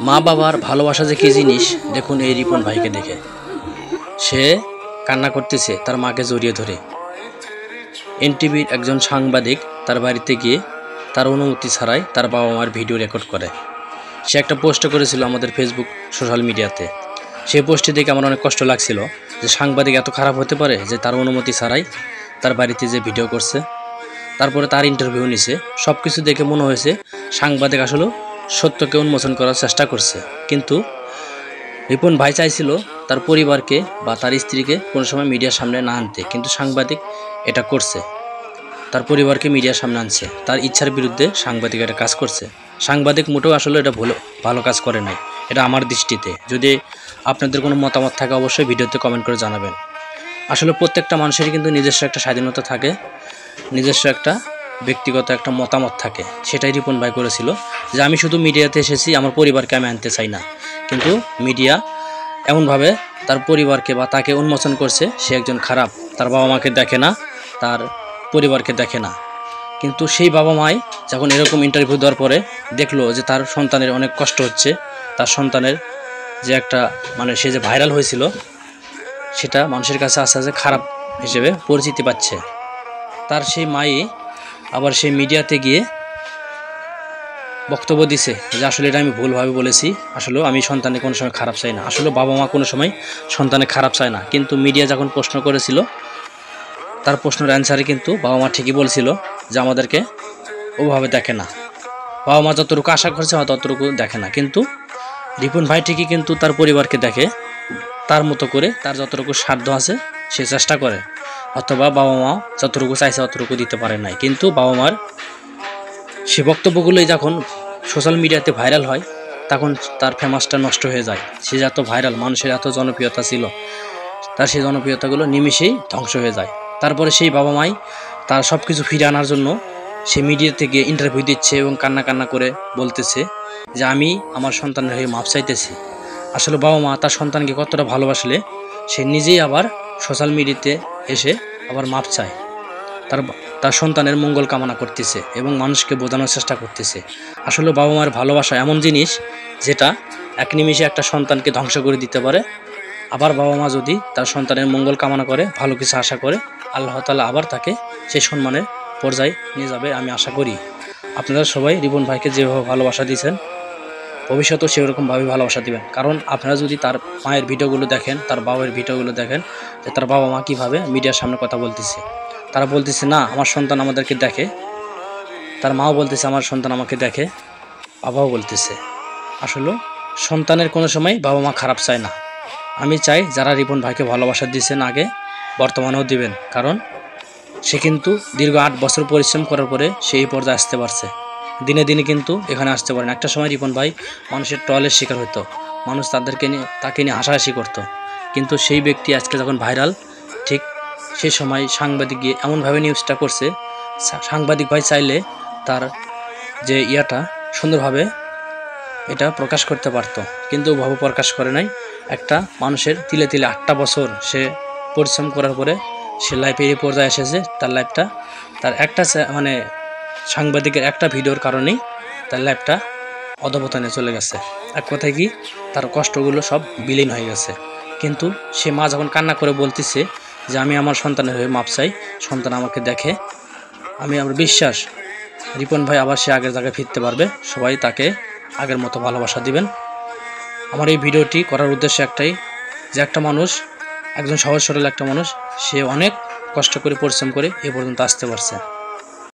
মা বাবার ভালোবাসা যে কি জিনিস দেখুন এই রিপন ভাইকে দেখে। সে কান্না করতেছে তার মাকে জড়িয়ে ধরে। এনটিভির একজন সাংবাদিক তার বাড়িতে গিয়ে তার অনুমতি ছাড়াই তার বাবা মার ভিডিও রেকর্ড করে। সে একটা পোস্ট করেছিল আমাদের ফেসবুক সোশ্যাল মিডিয়াতে। সেই পোস্টটি দেখে আমার অনেক কষ্ট লাগছিল যে সাংবাদিক এত খারাপ হতে পারে যে তার অনুমতি ছাড়াই তার বাড়িতে যে ভিডিও করছে, তারপরে তার ইন্টারভিউ নিছে। সব কিছু দেখে মনে হয়েছে সাংবাদিক আসলে সত্যকে উন্মোচন করার চেষ্টা করছে। কিন্তু রিপন ভাই চাইছিল তার পরিবারকে বা তার স্ত্রীকে কোনো সময় মিডিয়ার সামনে না আনতে, কিন্তু সাংবাদিক এটা করছে, তার পরিবারকে মিডিয়ার সামনে আনছে। তার ইচ্ছার বিরুদ্ধে সাংবাদিক এটা কাজ করছে। সাংবাদিক মোটেও আসলে এটা ভালো কাজ করে নাই, এটা আমার দৃষ্টিতে। যদি আপনাদের কোনো মতামত থাকে অবশ্যই ভিডিওতে কমেন্ট করে জানাবেন। আসলে প্রত্যেকটা মানুষেরই কিন্তু নিজস্ব একটা স্বাধীনতা থাকে, নিজস্ব একটা ব্যক্তিগত একটা মতামত থাকে। সেটাই রিপন ভাই করেছিল যে আমি শুধু মিডিয়াতে এসেছি, আমার পরিবারকে আমি আনতে চাই না। কিন্তু মিডিয়া এমনভাবে তার পরিবারকে বা তাকে উন্মোচন করছে সে একজন খারাপ, তার বাবা মাকে দেখে না, তার পরিবারকে দেখে না। কিন্তু সেই বাবা মাই যখন এরকম ইন্টারভিউ দেওয়ার পরে দেখলো যে তার সন্তানের অনেক কষ্ট হচ্ছে, তার সন্তানের যে একটা সে যে ভাইরাল হয়েছিল সেটা মানুষের কাছে আস্তে আস্তে খারাপ হিসেবে পরিচিতি পাচ্ছে, তার সেই মাই আবার সেই মিডিয়াতে গিয়ে বক্তব্য দিছে যে আসলে এটা আমি ভুলভাবে বলেছি, আসলে আমি সন্তানের কোনো সময় খারাপ চাই না। আসলে বাবা মা কোনো সময় সন্তানের খারাপ চায় না। কিন্তু মিডিয়া যখন প্রশ্ন করেছিল তার প্রশ্নের অ্যান্সারে কিন্তু বাবা মা ঠিকই বলছিল যে আমাদেরকে ওভাবে দেখে না, বাবা মা যতটুকু আশা করছে ততটুকু দেখে না। কিন্তু রিপন ভাই ঠিকই কিন্তু তার পরিবারকে দেখে, তার মতো করে তার যতটুকু সাধ্য আছে সে চেষ্টা করে, অথবা বাবা মা যতটুকু চাইছে অতটুকু দিতে পারে নাই। কিন্তু বাবা মার সে বক্তব্যগুলোই যখন সোশ্যাল মিডিয়াতে ভাইরাল হয় তখন তার ফেমাসটা নষ্ট হয়ে যায়। সে যত ভাইরাল, মানুষের এত জনপ্রিয়তা ছিল, তার সেই জনপ্রিয়তাগুলো নিমিষেই ধ্বংস হয়ে যায়। তারপরে সেই বাবা মাই তার সব কিছু ফিরে আনার জন্য সে মিডিয়া থেকে ইন্টারভিউ দিচ্ছে এবং কান্না করে বলতেছে যে আমি আমার সন্তানের হয়ে মাপ চাইতেছি। আসলে বাবা মা তার সন্তানকে কতটা ভালোবাসলে সে নিজেই আবার সোশ্যাল মিডিয়াতে এসে আবার মাপ চায়, তার সন্তানের মঙ্গল কামনা করতেছে এবং মানুষকে বোঝানোর চেষ্টা করতেছে। আসলে বাবা মার ভালোবাসা এমন জিনিস যেটা এক নিমিষে একটা সন্তানকে ধ্বংস করে দিতে পারে। আবার বাবা মা যদি তার সন্তানের মঙ্গল কামনা করে, ভালো কিছু আশা করে, আল্লাহ তাআলা আবার তাকে সেই সম্মানের পর্যায়ে নিয়ে যাবে আমি আশা করি। আপনারা সবাই রিপন ভাইকে যেভাবে ভালোবাসা দিয়েছেন ভবিষ্যতেও সেরকমভাবে ভালোবাসা দিবেন। কারণ আপনারা যদি তার মায়ের ভিডিওগুলো দেখেন, তার বাবার ভিডিওগুলো দেখেন যে তার বাবা মা কীভাবে মিডিয়ার সামনে কথা বলতেছে। তারা বলতেছে না আমার সন্তান আমাদেরকে দেখে, তার মাও বলতেছে আমার সন্তান আমাকে দেখে, বাবাও বলতেছে। আসলে সন্তানের কোনো সময় বাবা মা খারাপ চায় না। আমি চাই যারা রিপন ভাইকে ভালোবাসা দিয়েছেন আগে, বর্তমানেও দিবেন। কারণ সে কিন্তু দীর্ঘ 8 বছর পরিশ্রম করার পরে সেই পর্যায়ে আসতে পারছে। দিনে দিনে কিন্তু এখানে আসতে পারেন। একটা সময় রিপন ভাই মানুষের ট্রলের শিকার হতো, মানুষ তাকে নিয়ে হাসাহাসি করতো। কিন্তু সেই ব্যক্তি আজকে যখন ভাইরাল, ঠিক সেই সময় সাংবাদিক গিয়ে এমনভাবে নিউজটা করছে, সাংবাদিক ভাই চাইলে তার যে সুন্দরভাবে এটা প্রকাশ করতে পারতো, কিন্তু ওভাবে প্রকাশ করে নাই। একটা মানুষের তিলে তিলে 8টা বছর সে পরিশ্রম করার পরে সে লাইফে এই পর্যায়ে এসেছে। তার লাইফটা তার একটা সাংবাদিকের একটা ভিডিওর কারণেই তার লাইফটা অধঃপতনে চলে গেছে। এক কথায় কি তার কষ্টগুলো সব বিলীন হয়ে গেছে। কিন্তু সে মা যখন কান্না করে বলতেছে যে আমি আমার সন্তানের হয়ে মাপ চাই, সন্তান আমাকে দেখে, আমার বিশ্বাস রিপন ভাই আবার সে আগের জায়গায় ফিরতে পারবে। সবাই তাকে আগের মতো ভালোবাসা দিবেন। আমার এই ভিডিওটি করার উদ্দেশ্য একটাই, যে একটা মানুষ, একজন সহজ সরল একটা মানুষ, সে অনেক কষ্ট করে পরিশ্রম করে এ পর্যন্ত আসতে পারছে।